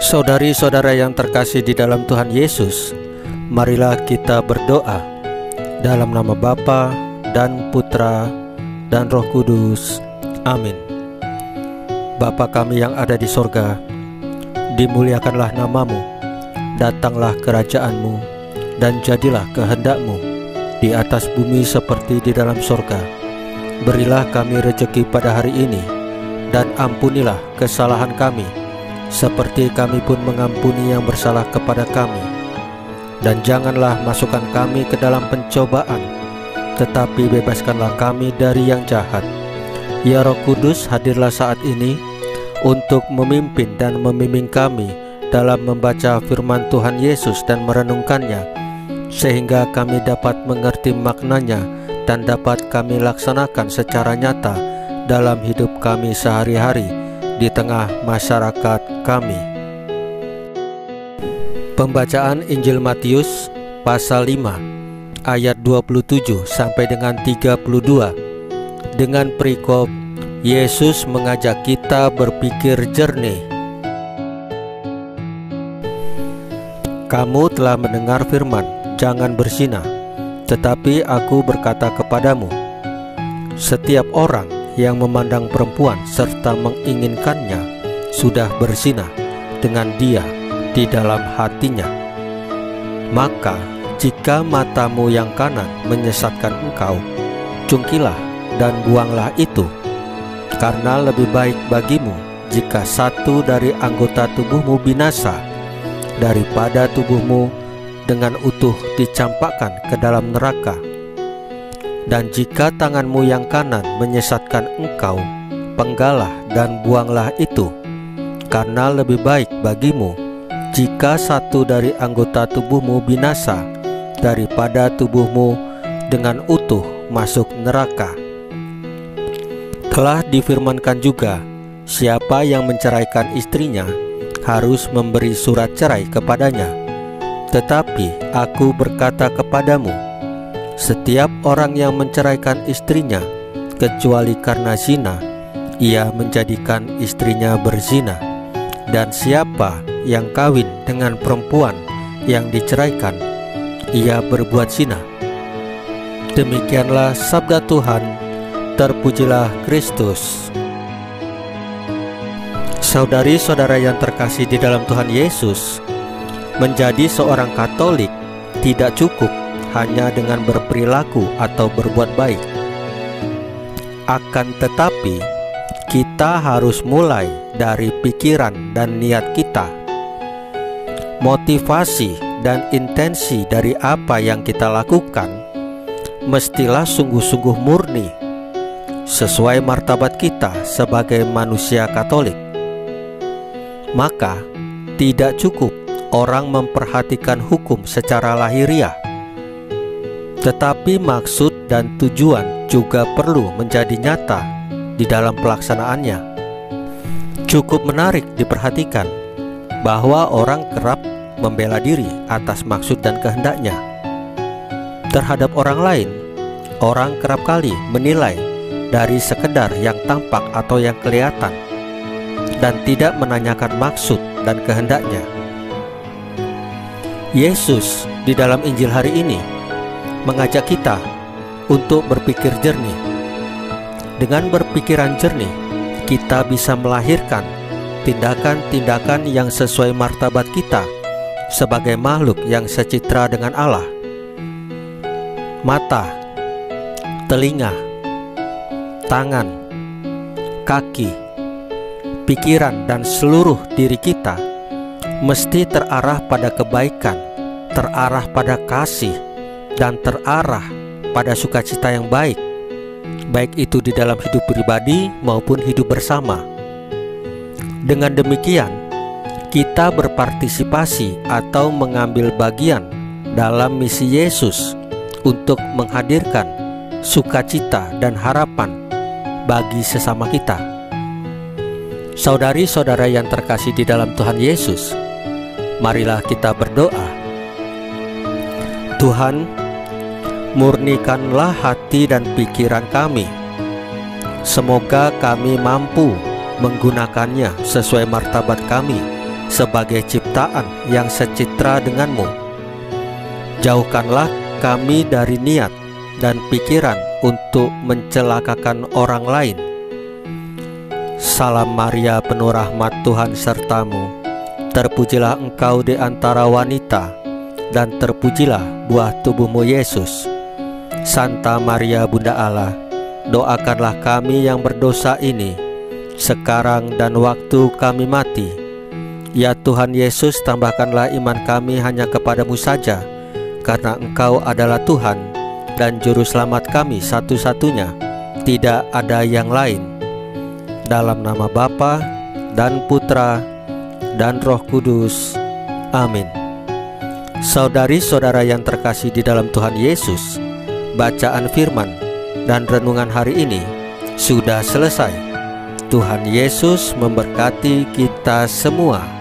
Saudari-saudara yang terkasih di dalam Tuhan Yesus, marilah kita berdoa dalam nama Bapa dan Putra dan Roh Kudus. Amin. Bapa kami yang ada di sorga, dimuliakanlah namamu, datanglah kerajaan-Mu, dan jadilah kehendak-Mu di atas bumi seperti di dalam sorga. Berilah kami rejeki pada hari ini, dan ampunilah kesalahan kami, seperti kami pun mengampuni yang bersalah kepada kami. Dan janganlah masukkan kami ke dalam pencobaan, tetapi bebaskanlah kami dari yang jahat. Ya Roh Kudus, hadirlah saat ini untuk memimpin dan membimbing kami dalam membaca firman Tuhan Yesus dan merenungkannya, sehingga kami dapat mengerti maknanya dan dapat kami laksanakan secara nyata dalam hidup kami sehari-hari di tengah masyarakat kami. Pembacaan Injil Matius pasal 5 ayat 27 sampai dengan 32 dengan perikop Yesus mengajak kita berpikir jernih. Kamu telah mendengar firman, jangan berzina. Tetapi aku berkata kepadamu, setiap orang yang memandang perempuan serta menginginkannya sudah berzina dengan dia di dalam hatinya. Maka jika matamu yang kanan menyesatkan engkau, cungkilah dan buanglah itu, karena lebih baik bagimu jika satu dari anggota tubuhmu binasa daripada tubuhmu dengan utuh dicampakkan ke dalam neraka. Dan jika tanganmu yang kanan menyesatkan engkau, penggalah dan buanglah itu, karena lebih baik bagimu jika satu dari anggota tubuhmu binasa daripada tubuhmu dengan utuh masuk neraka. Telah difirmankan juga, siapa yang menceraikan istrinya harus memberi surat cerai kepadanya. Tetapi aku berkata kepadamu, setiap orang yang menceraikan istrinya kecuali karena zina, ia menjadikan istrinya berzina. Dan siapa yang kawin dengan perempuan yang diceraikan, ia berbuat zina. Demikianlah sabda Tuhan. Terpujilah Kristus. Saudari-saudara yang terkasih di dalam Tuhan Yesus, menjadi seorang Katolik tidak cukup hanya dengan berperilaku atau berbuat baik. Akan tetapi, kita harus mulai dari pikiran dan niat kita. Motivasi dan intensi dari apa yang kita lakukan mestilah sungguh-sungguh murni, sesuai martabat kita sebagai manusia Katolik. Maka, tidak cukup orang memperhatikan hukum secara lahiriah, tetapi maksud dan tujuan juga perlu menjadi nyata di dalam pelaksanaannya. Cukup menarik diperhatikan bahwa orang kerap membela diri atas maksud dan kehendaknya. Terhadap orang lain, orang kerap kali menilai dari sekedar yang tampak atau yang kelihatan, dan tidak menanyakan maksud dan kehendaknya. Yesus di dalam Injil hari ini mengajak kita untuk berpikir jernih. Dengan berpikiran jernih, kita bisa melahirkan tindakan-tindakan yang sesuai martabat kita sebagai makhluk yang secitra dengan Allah. Mata, telinga, tangan, kaki, pikiran, dan seluruh diri kita mesti terarah pada kebaikan, terarah pada kasih, dan terarah pada sukacita yang baik, baik itu di dalam hidup pribadi maupun hidup bersama. Dengan demikian, kita berpartisipasi atau mengambil bagian dalam misi Yesus untuk menghadirkan sukacita dan harapan bagi sesama kita. Saudari-saudara yang terkasih di dalam Tuhan Yesus, marilah kita berdoa. Tuhan, murnikanlah hati dan pikiran kami. Semoga kami mampu menggunakannya sesuai martabat kami sebagai ciptaan yang secitra denganmu. Jauhkanlah kami dari niat dan pikiran untuk mencelakakan orang lain. Salam Maria, penuh rahmat, Tuhan sertamu. Terpujilah engkau di antara wanita, dan terpujilah buah tubuhmu Yesus. Santa Maria Bunda Allah, doakanlah kami yang berdosa ini, sekarang dan waktu kami mati. Ya Tuhan Yesus, tambahkanlah iman kami hanya kepadamu saja, karena Engkau adalah Tuhan dan Juru Selamat kami satu-satunya, tidak ada yang lain. Dalam nama Bapa dan Putra dan Roh Kudus. Amin. Saudari-saudara yang terkasih di dalam Tuhan Yesus, bacaan firman dan renungan hari ini sudah selesai. Tuhan Yesus memberkati kita semua.